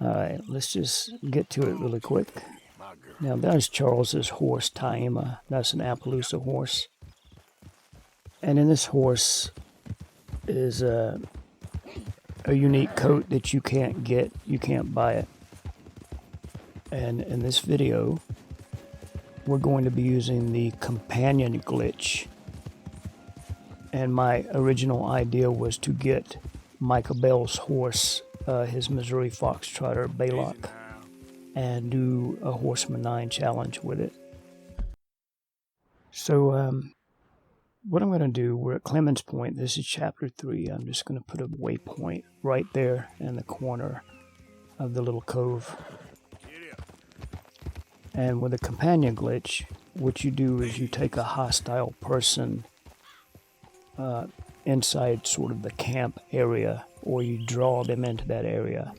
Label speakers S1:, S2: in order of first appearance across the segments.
S1: Alright, let's just get to it really quick. Now there's Charles's horse, Taima. That's an Appaloosa horse. And in this horse is a unique coat that you can't get. You can't buy it. And in this video, we're going to be using the companion glitch. And my original idea was to get Micah Bell's horse, his Missouri Foxtrotter Baylock, and do a Horseman 9 challenge with it. So what I'm going to do, we're at Clemens Point. This is chapter 3. I'm just going to put a waypoint right there in the corner of the little cove. And with a companion glitch, what you do is you take a hostile person inside sort of the camp area, or you draw them into that area.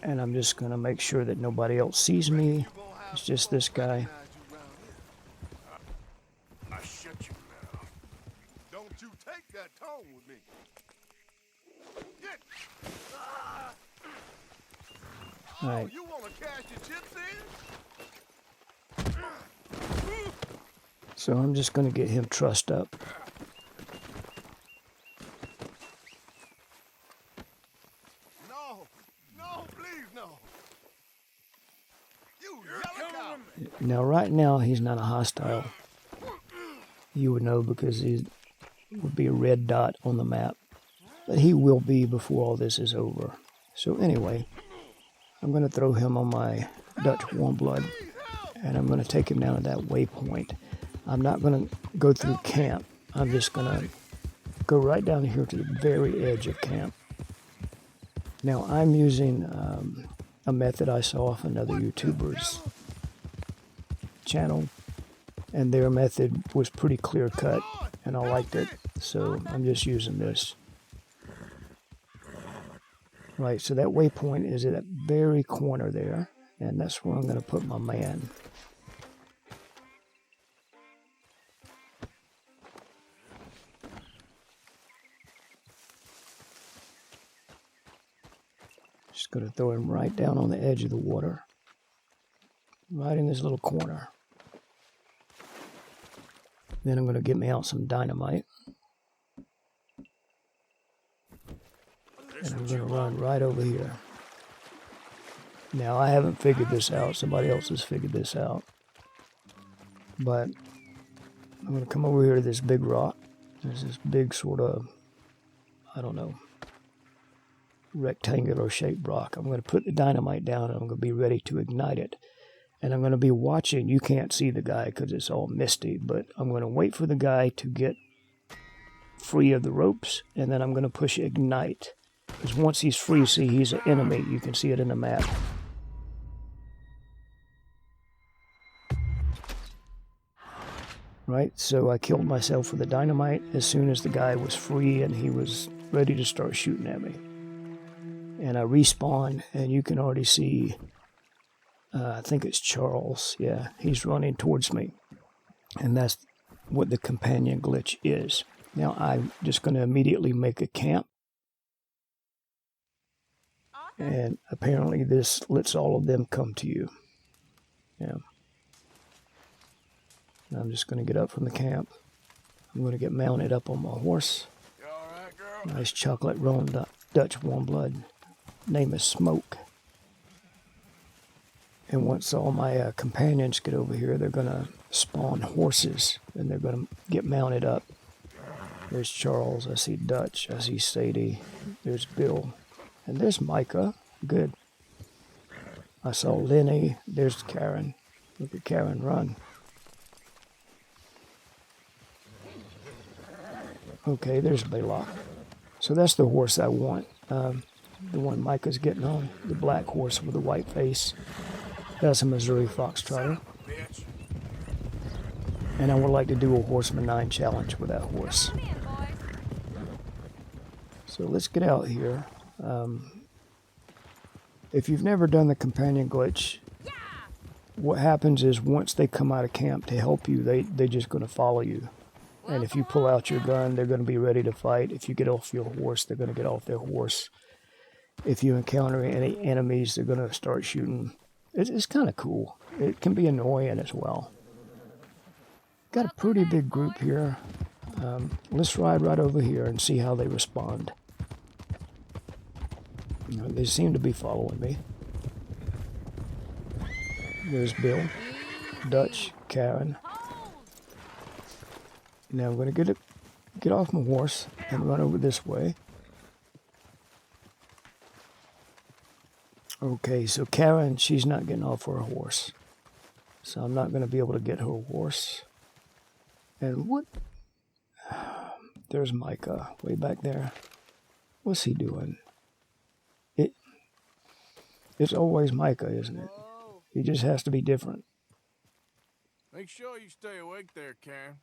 S1: And I'm just going to make sure that nobody else sees me. It's just this guy.
S2: I shut you now. Don't you take that tone with me.
S1: All right.
S2: You want to cash your chips in?
S1: So I'm just going to get him trussed up.
S2: No, please, no. You yellow cow.
S1: Now, right now, he's not a hostile. You would know because he would be a red dot on the map. But he will be before all this is over. So anyway, I'm going to throw him on my Dutch warm blood. And I'm going to take him down to that waypoint. I'm not going to go through camp. I'm just going to go right down here to the very edge of camp. Now, I'm using a method I saw off another YouTuber's channel, and their method was pretty clear cut, and I liked it, so I'm just using this. Right, so that waypoint is at that very corner there, and that's where I'm going to put my man. Just going to throw him right down on the edge of the water. Right in this little corner. Then I'm going to get me out some dynamite. And I'm going to run right over here. Now, I haven't figured this out. Somebody else has figured this out. But I'm going to come over here to this big rock. There's this big sort of, I don't know, rectangular shaped rock. I'm going to put the dynamite down and I'm going to be ready to ignite it. And I'm going to be watching. You can't see the guy because it's all misty, but I'm going to wait for the guy to get free of the ropes, and then I'm going to push ignite. Because once he's free, see, he's an enemy. You can see it in the map. Right, so I killed myself with the dynamite as soon as the guy was free and he was ready to start shooting at me. And I respawn, and you can already see, I think it's Charles. Yeah, he's running towards me. And that's what the companion glitch is. Now, I'm just going to immediately make a camp. And apparently this lets all of them come to you. Yeah. Now I'm just going to get up from the camp. I'm going to get mounted up on my horse.
S2: You all right, girl?
S1: Nice chocolate rolling Dutch warm blood. Name is Smoke. And once all my companions get over here, they're going to spawn horses, and they're going to get mounted up. There's Charles, I see Dutch, I see Sadie, there's Bill, and there's Micah. Good. I saw Lenny, there's Karen. Look at Karen run. Okay, there's Baylock. So that's the horse I want. The one Micah's getting on, the black horse with the white face. That's a Missouri Foxtrotter. And I would like to do a Horseman 9 challenge with that horse. So let's get out here. If you've never done the companion glitch, what happens is once they come out of camp to help you, they're just going to follow you. And if you pull out your gun, they're going to be ready to fight. If you get off your horse, they're going to get off their horse. if you encounter any enemies, they're going to start shooting. It's kind of cool. It can be annoying as well. Got a pretty big group here. Let's ride right over here and see how they respond. They seem to be following me. There's Bill, Dutch, Karen. Now I'm going to get off my horse and run over this way. Okay, so Karen, she's not getting off her horse. So I'm not going to be able to get her horse. And what? There's Micah way back there. What's he doing? It's always Micah, isn't it? He just has to be different.
S2: Make sure you stay awake there, Karen.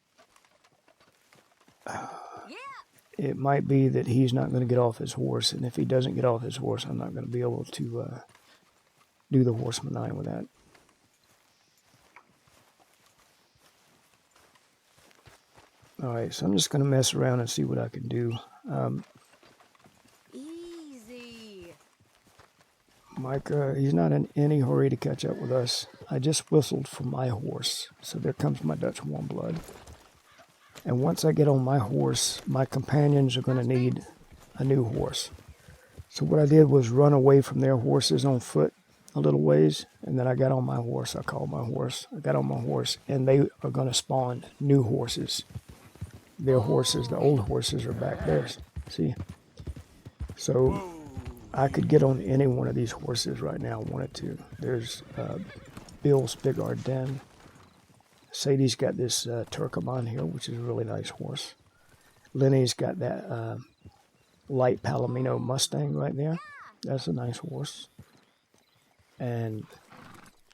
S1: It might be that he's not going to get off his horse, and if he doesn't get off his horse, I'm not going to be able to do the Horseman 9 with that. Alright, so I'm just going to mess around and see what I can do.
S3: Easy.
S1: Micah, he's not in any hurry to catch up with us. I just whistled for my horse, so there comes my Dutch warm blood. And once I get on my horse, my companions are going to need a new horse. So what I did was run away from their horses on foot a little ways, and then I got on my horse. I called my horse. I got on my horse, and they are going to spawn new horses. Their horses, the old horses, are back there. See? So I could get on any one of these horses right now I wanted to. There's Bill's Big Ardennes. Sadie's got this Turcoman here, which is a really nice horse. Lenny's got that light Palomino Mustang right there. That's a nice horse. And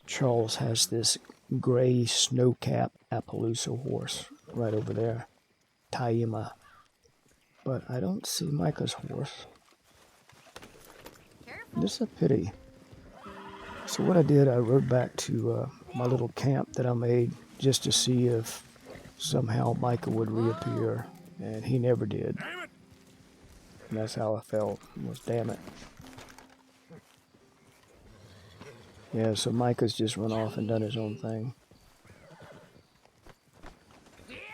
S1: Charles has this Gray Snowcap Appaloosa horse right over there. Taima. But I don't see Micah's horse. This is a pity. So what I did, I rode back to my little camp that I made just to see if somehow Micah would reappear, and he never did. And that's how I felt, was damn it. Yeah, so Micah's just run off and done his own thing.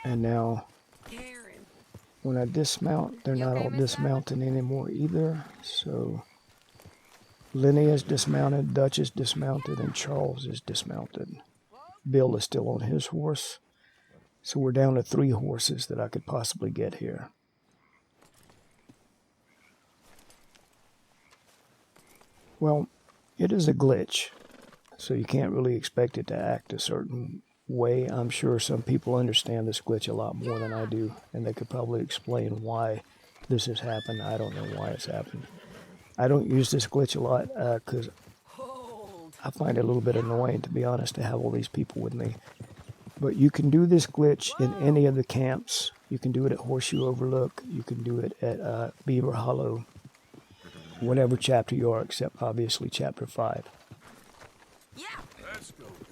S1: And now, when I dismount, they're not all dismounting anymore either, so Lenny is dismounted, Dutch is dismounted, and Charles is dismounted. Bill is still on his horse, so we're down to 3 horses that I could possibly get here. Well, it is a glitch, so you can't really expect it to act a certain way. I'm sure some people understand this glitch a lot more than I do, and they could probably explain why this has happened. I don't know why it's happened. I don't use this glitch a lot because I find it a little bit annoying, to be honest, to have all these people with me. But you can do this glitch in any of the camps. You can do it at Horseshoe Overlook. You can do it at Beaver Hollow. Whatever chapter you are, except obviously chapter 5.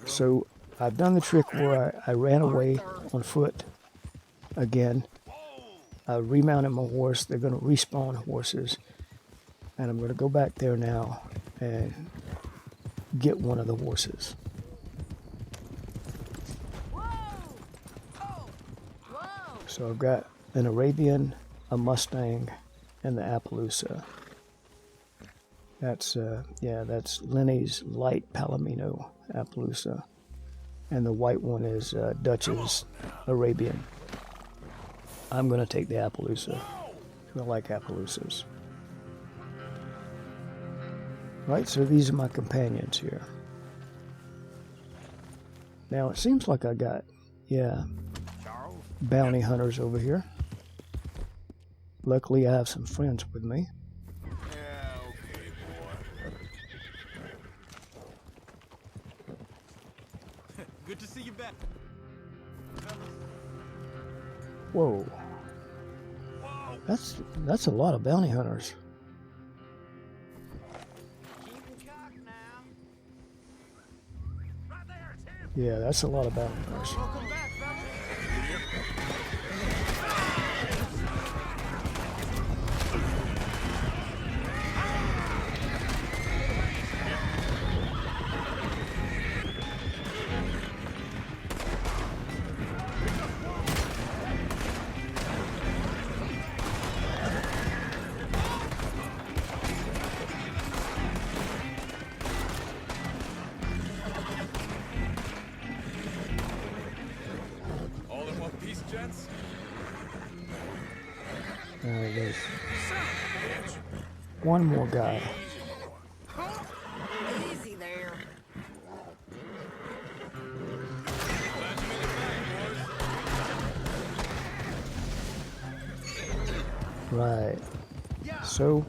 S1: So I've done the trick where I ran away on foot again. I remounted my horse. They're going to respawn horses. And I'm going to go back there now and get one of the horses. So I've got an Arabian, a Mustang, and the Appaloosa. That's Lenny's light Palomino Appaloosa. And the white one is Dutch's Arabian. I'm going to take the Appaloosa. I like Appaloosas. Right, so these are my companions here. Now it seems like I got, bounty hunters over here. Luckily I have some friends with me.
S2: Yeah, okay, boy.
S4: Good to see you back.
S1: Whoa. That's a lot of bounty hunters. Yeah, that's a lot of bounty hunters.
S4: Welcome back, fellas.
S1: there's one more guy.
S3: Easy there.
S1: Right. So,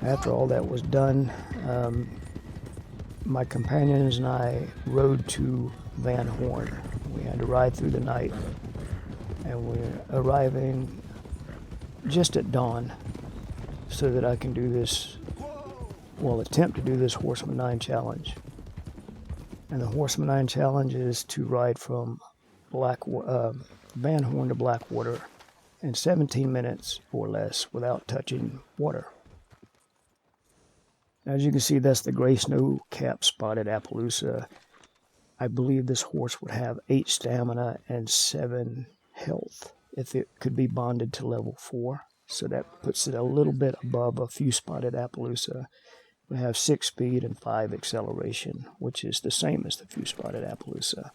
S1: after all that was done, my companions and I rode to Van Horn. We had to ride through the night, and we're arriving just at dawn so that I can do this, well, attempt to do this Horseman 9 challenge. And the Horseman 9 challenge is to ride from Van Horn to Blackwater in 17 minutes or less without touching water. As you can see, that's the Gray Snowcap Spotted Appaloosa. I believe this horse would have 8 stamina and 7 health if it could be bonded to level 4. So that puts it a little bit above a few Spotted Appaloosa. We have 6 speed and 5 acceleration, which is the same as the few Spotted Appaloosa.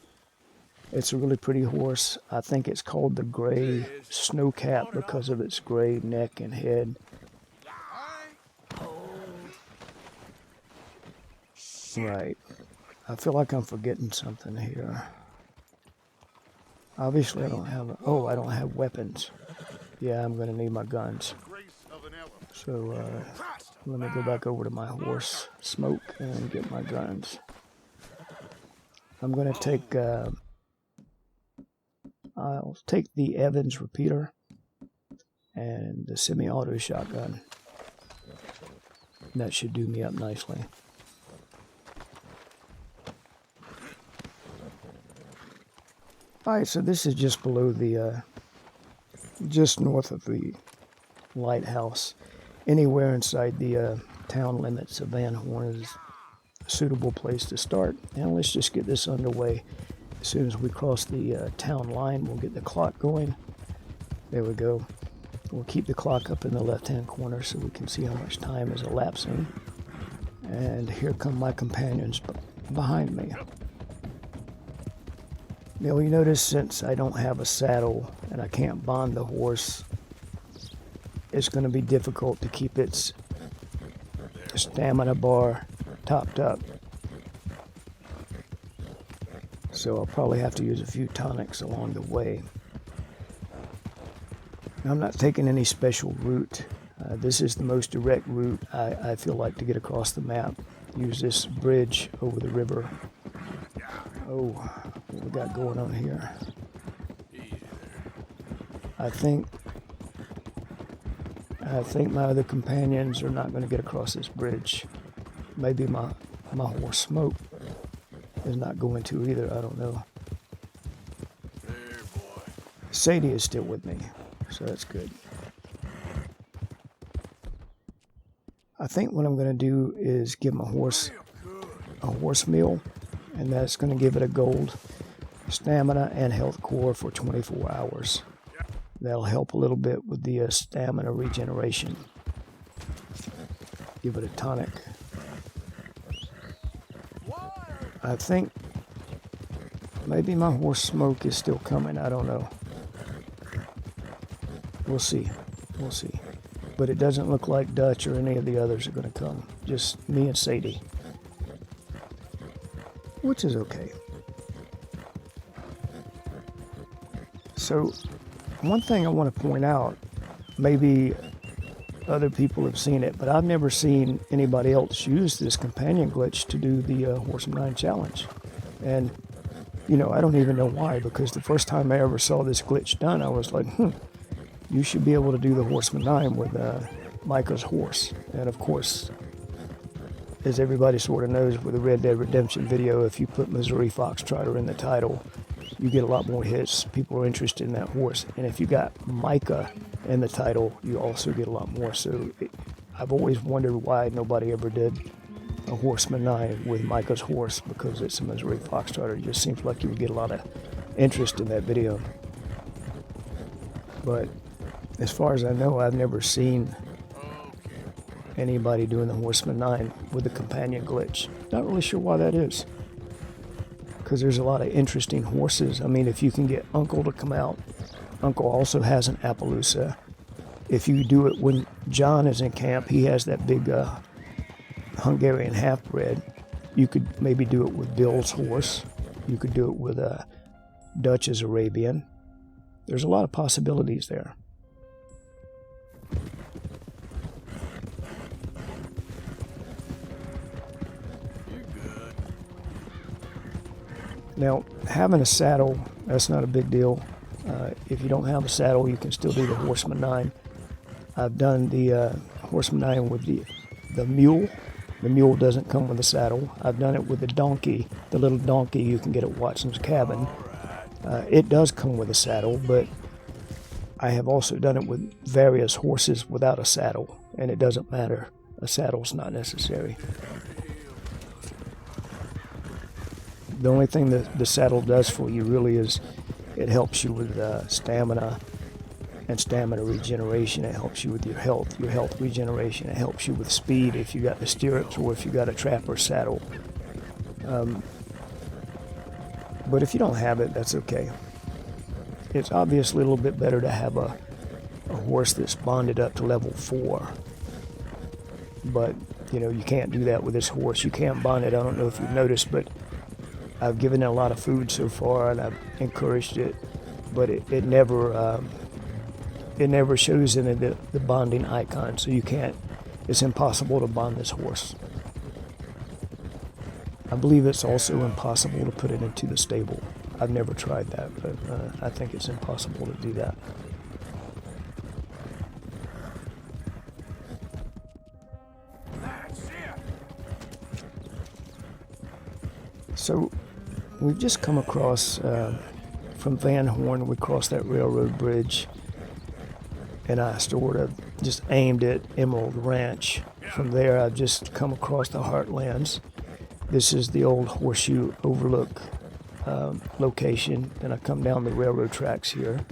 S1: It's a really pretty horse. I think it's called the Gray Snowcap because of its gray neck and head. Right. I feel like I'm forgetting something here. Obviously, I don't have... I don't have weapons. Yeah, I'm going to need my guns. So, let me go back over to my horse, smoke, and get my guns. I'm going to take... I'll take the Evans repeater and the semi-auto shotgun. That should do me up nicely. Alright, so this is just below the, just north of the lighthouse. Anywhere inside the town limits of Van Horn is a suitable place to start. And let's just get this underway. As soon as we cross the town line, we'll get the clock going. There we go. We'll keep the clock up in the left-hand corner so we can see how much time is elapsing. And here come my companions behind me. Now you notice since I don't have a saddle and I can't bond the horse, it's going to be difficult to keep its stamina bar topped up. So I'll probably have to use a few tonics along the way. Now, I'm not taking any special route. This is the most direct route I feel like to get across the map. Use this bridge over the river. Oh, what we got going on here? I think my other companions are not going to get across this bridge. Maybe my horse Smoke is not going to either. I don't know. Sadie is still with me, so that's good. I think what I'm going to do is give my horse a horse meal, and that's going to give it a gold stamina and health core for 24 hours. That'll help a little bit with the stamina regeneration. Give it a tonic. I think maybe my horse Smoke is still coming. I don't know. We'll see. We'll see. But it doesn't look like Dutch or any of the others are going to come. Just me and Sadie. Which is okay. So, one thing I want to point out, maybe other people have seen it, but I've never seen anybody else use this companion glitch to do the Horseman 9 challenge. And, you know, I don't even know why, because the first time I ever saw this glitch done, I was like, you should be able to do the Horseman 9 with Micah's horse. And of course, as everybody sort of knows with the Red Dead Redemption video, if you put Missouri Foxtrotter in the title, you get a lot more hits. People are interested in that horse. And if you got Micah in the title, you also get a lot more. So I've always wondered why nobody ever did a Horseman 9 with Micah's horse, because it's a Missouri Foxtrotter. It just seems like you would get a lot of interest in that video. But as far as I know, I've never seen anybody doing the Horseman 9 with the companion glitch. Not really sure why that is. Because there's a lot of interesting horses. I mean, if you can get Uncle to come out. Uncle also has an Appaloosa. if you do it when John is in camp, he has that big Hungarian half-bred. You could maybe do it with Bill's horse. You could do it with a Dutch's Arabian. There's a lot of possibilities there. Now, having a saddle, that's not a big deal. If you don't have a saddle, you can still do the Horseman 9. I've done the Horseman 9 with the mule. The mule doesn't come with a saddle. I've done it with the donkey, the little donkey you can get at Watson's Cabin. It does come with a saddle, but I have also done it with various horses without a saddle, and it doesn't matter. A saddle's not necessary. The only thing that the saddle does for you really is it helps you with stamina and stamina regeneration. It helps you with your health regeneration. It helps you with speed if you got the stirrups or if you got a trapper saddle. But if you don't have it, that's okay. It's obviously a little bit better to have a horse that's bonded up to level 4. But, you know, you can't do that with this horse. You can't bond it. I don't know if you've noticed, but I've given it a lot of food so far, and I've encouraged it, but it never shows in the bonding icon. So you can't. It's impossible to bond this horse. I believe it's also impossible to put it into the stable. I've never tried that, but I think it's impossible to do that. So we've just come across, from Van Horn, we crossed that railroad bridge, and I sort of just aimed at Emerald Ranch. From there, I've just come across the Heartlands. This is the old Horseshoe Overlook location, and I come down the railroad tracks here,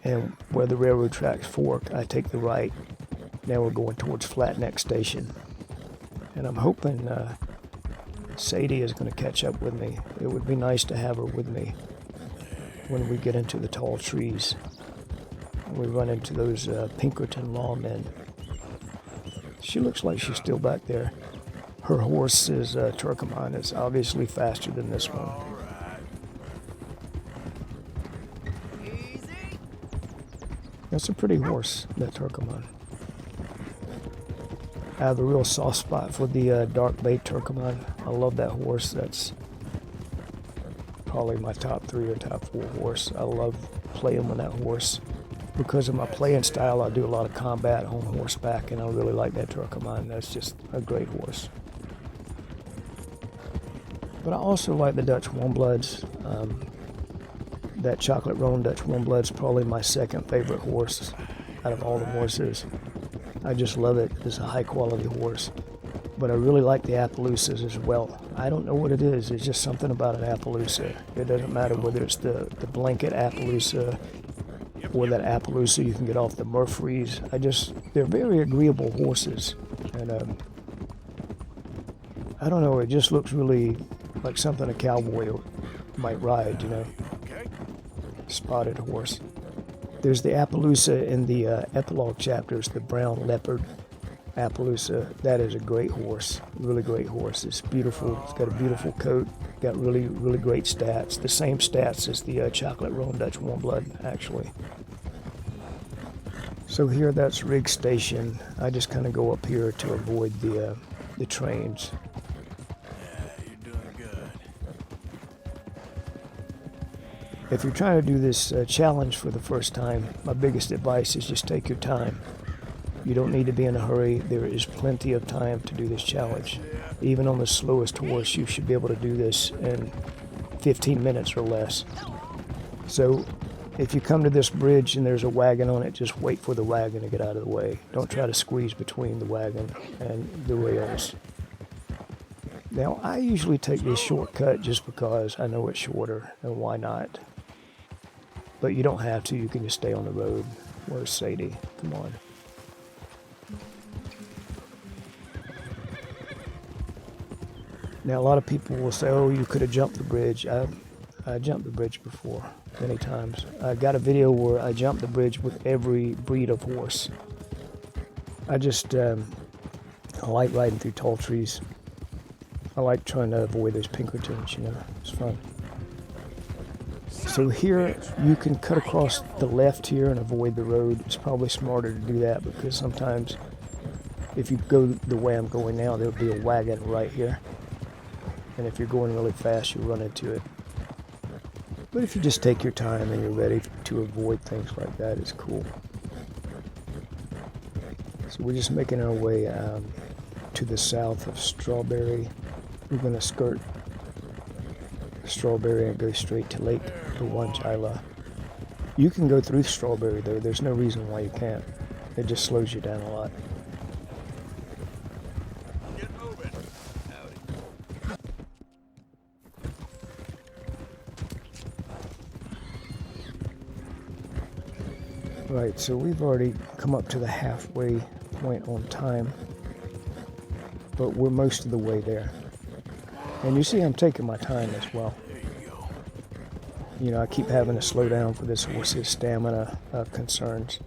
S1: and where the railroad tracks fork, I take the right. Now we're going towards Flat Neck Station, and I'm hoping Sadie is going to catch up with me. It would be nice to have her with me when we get into the tall trees. We run into those Pinkerton lawmen. She looks like she's still back there. Her horse is Turcoman. It's obviously faster than this one. That's a pretty horse, that Turcoman. I have a real soft spot for the Dark Bay Turcoman. I love that horse. That's probably my top 3 or top 4 horse. I love playing with that horse. Because of my playing style, I do a lot of combat on horseback, and I really like that Turcoman. That's just a great horse. But I also like the Dutch Warmbloods. That Chocolate Roan Dutch Warmblood's probably my second favorite horse out of all the horses. I just love it. It's a high quality horse. But I really like the Appaloosas as well. I don't know what it is. It's just something about an Appaloosa. It doesn't matter whether it's the blanket Appaloosa or that Appaloosa you can get off the Murphys. They're very agreeable horses. And I don't know, it just looks really like something a cowboy might ride, you know. Spotted horse. There's the Appaloosa in the epilogue chapters, the brown leopard Appaloosa. That is a great horse, really great horse. It's beautiful. It's got a beautiful coat. Got really, really great stats. The same stats as the Chocolate Roan Dutch Warmblood, actually. So here, that's Riggs Station. I just kind of go up here to avoid the trains. If you're trying to do this challenge for the first time, my biggest advice is just take your time. You don't need to be in a hurry. There is plenty of time to do this challenge. Even on the slowest horse, you should be able to do this in 15 minutes or less. So if you come to this bridge and there's a wagon on it, just wait for the wagon to get out of the way. Don't try to squeeze between the wagon and the rails. Now, I usually take this shortcut just because I know it's shorter, and why not? But you don't have to. You can just stay on the road. Where's Sadie? Come on. Now, a lot of people will say, oh, you could have jumped the bridge. I jumped the bridge before. many times. I got a video where I jumped the bridge with every breed of horse. I just I like riding through tall trees. I like trying to avoid those Pinkertons, you know, it's fun. So here you can cut across the left here and avoid the road. It's probably smarter to do that because sometimes if you go the way I'm going now, there'll be a wagon right here. And if you're going really fast, you'll run into it. But if you just take your time and you're ready to avoid things like that, it's cool. So we're just making our way to the south of Strawberry. We're going to skirt Strawberry and go straight to Lake Luwanjila. You can go through Strawberry though. There's no reason why you can't. It just slows you down a lot. Right, so we've already come up to the halfway point on time, but we're most of the way there. And you see I'm taking my time as well. You know, I keep having to slow down for this horse's stamina concerns.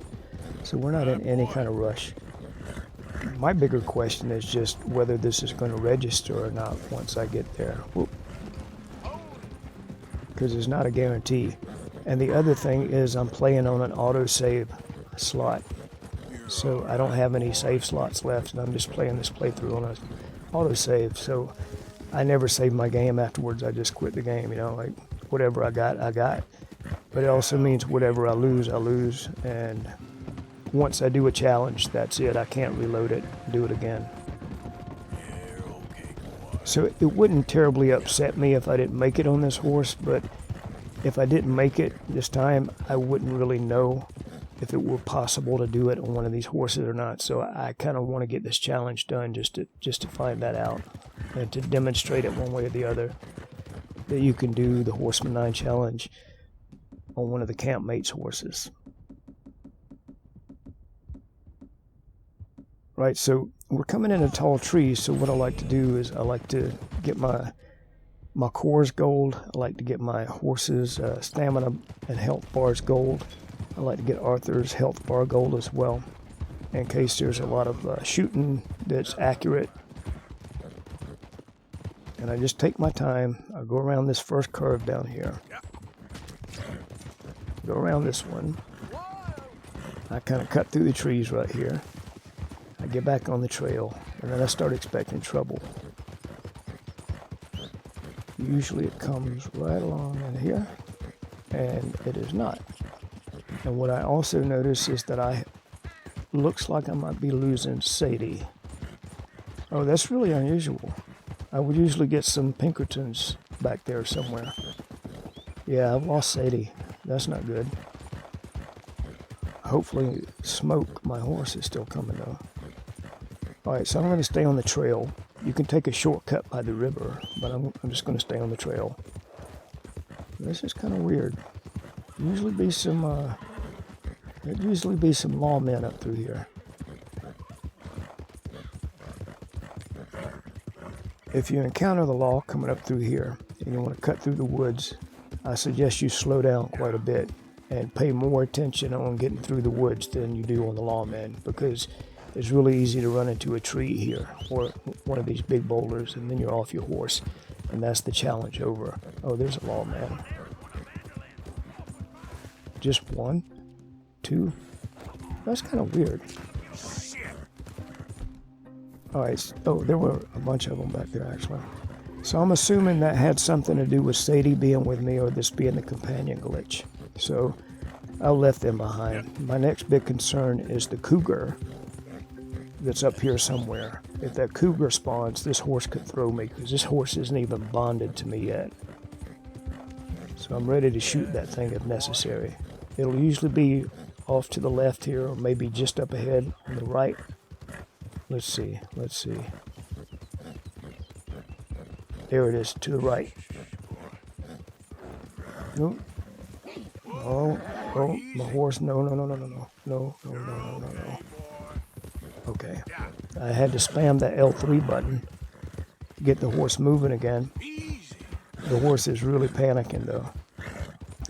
S1: So we're not in any kind of rush. My bigger question is just whether this is going to register or not once I get there. Because it's not a guarantee. And the other thing is I'm playing on an autosave slot. So I don't have any save slots left, and I'm just playing this playthrough on an autosave. So I never save my game afterwards. I just quit the game, you know, like whatever I got, I got. But it also means whatever I lose, I lose. And once I do a challenge, that's it. I can't reload it, do it again. So it wouldn't terribly upset me if I didn't make it on this horse, but if I didn't make it this time, I wouldn't really know if it were possible to do it on one of these horses or not. So I kind of want to get this challenge done just to find that out and to demonstrate it one way or the other that you can do the Horseman 9 challenge on one of the campmates' horses. Right, so we're coming into tall trees, so what I like to do is I like to get my cores gold. I like to get my horse's stamina and health bars gold. I like to get Arthur's health bar gold as well, in case there's a lot of shooting that's accurate. And I just take my time. I go around this first curve down here. Go around this one. I kind of cut through the trees right here. I get back on the trail, and then I start expecting trouble. Usually it comes right along in here, and it is not. And what I also notice is that looks like I might be losing Sadie. Oh, that's really unusual. I would usually get some Pinkertons back there somewhere. Yeah, I've lost Sadie. That's not good. Hopefully Smoke, my horse, is still coming though. Alright, so I'm going to stay on the trail. You can take a shortcut by the river, but I'm just going to stay on the trail. This is kind of weird. There'd usually be some lawmen up through here. If you encounter the law coming up through here and you want to cut through the woods, I suggest you slow down quite a bit and pay more attention on getting through the woods than you do on the lawmen, because it's really easy to run into a tree here or one of these big boulders, and then you're off your horse, and that's the challenge over. Oh, there's a lawman. Just one? Two? That's kind of weird. Alright, oh, there were a bunch of them back there actually. So I'm assuming that had something to do with Sadie being with me or this being the companion glitch. So I left them behind. My next big concern is the cougar that's up here somewhere. If that cougar spawns, this horse could throw me because this horse isn't even bonded to me yet. So I'm ready to shoot that thing if necessary. It'll usually be off to the left here or maybe just up ahead on the right. Let's see. There it is, to the right. Nope. Oh, my horse, no. Okay. I had to spam that L3 button to get the horse moving again. The horse is really panicking though.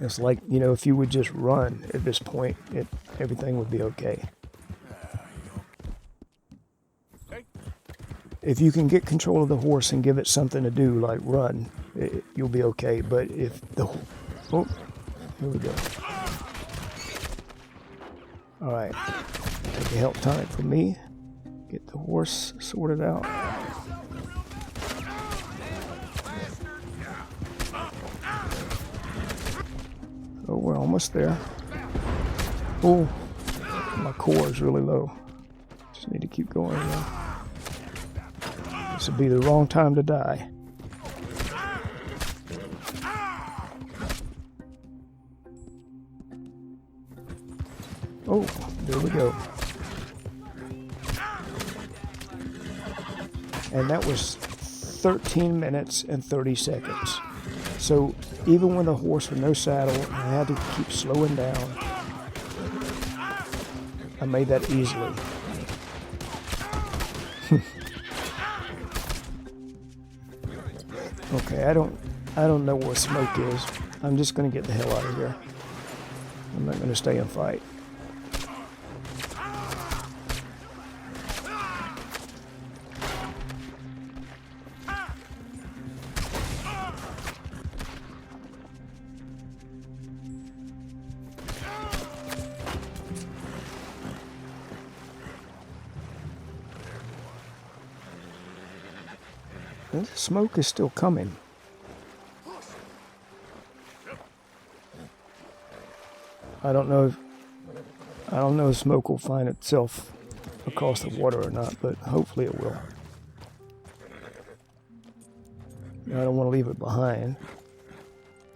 S1: It's like, you know, if you would just run at this point, everything would be okay. If you can get control of the horse and give it something to do, like run, you'll be okay. But if the... Oh, here we go. All right. Take a health tonic for me. Get the horse sorted out. Oh, we're almost there. Oh, my core is really low. Just need to keep going now. This would be the wrong time to die. Oh, there we go. And that was 13 minutes and 30 seconds. So even with a horse with no saddle, I had to keep slowing down. I made that easily. Okay, I don't know where smoke is. I'm just gonna get the hell out of here. I'm not gonna stay and fight. The smoke is still coming. I don't know if smoke will find itself across the water or not, but hopefully it will. I don't want to leave it behind.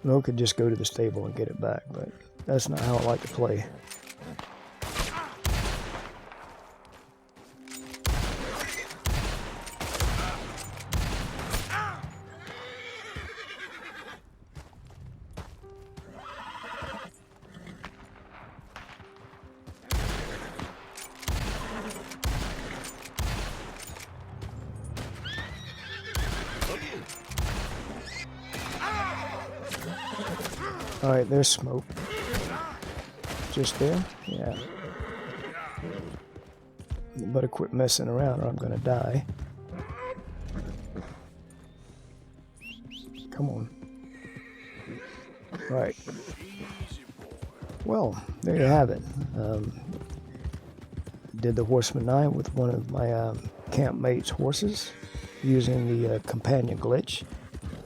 S1: Mo could just go to the stable and get it back, but that's not how I like to play. Alright, there's smoke. Just there? Yeah. You better quit messing around or I'm gonna die. Come on. Right. Well, there you have it. Did the Horseman 9 with one of my campmate's horses using the companion glitch.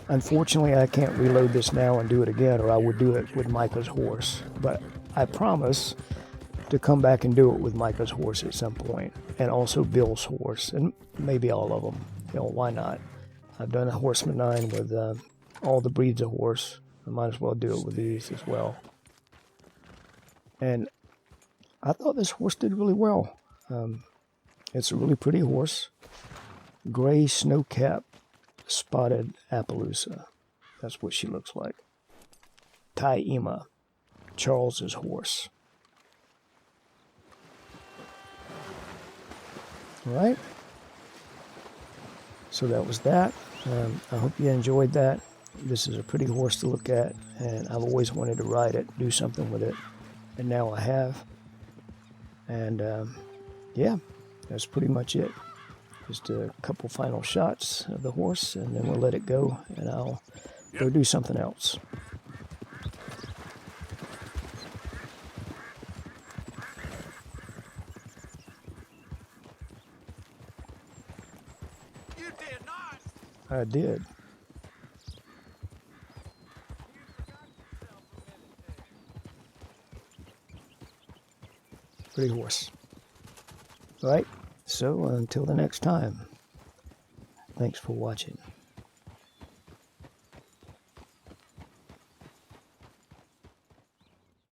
S1: Unfortunately, I can't reload this now and do it again, or I would do it with Micah's horse. But I promise to come back and do it with Micah's horse at some point, and also Bill's horse, and maybe all of them. You know, why not? I've done a Horseman 9 with all the breeds of horse. I might as well do it with these as well. And I thought this horse did really well. It's a really pretty horse. Gray Snowcap Spotted Appaloosa. That's what she looks like. Taima, Charles's horse. All right. So that was that. I hope you enjoyed that. This is a pretty horse to look at, and I've always wanted to ride it, do something with it, and now I have. And yeah, that's pretty much it. Just a couple final shots of the horse, and then we'll let it go, and I'll go do something else.
S2: You did not.
S1: I did. Pretty horse. All right. So until the next time, thanks for watching.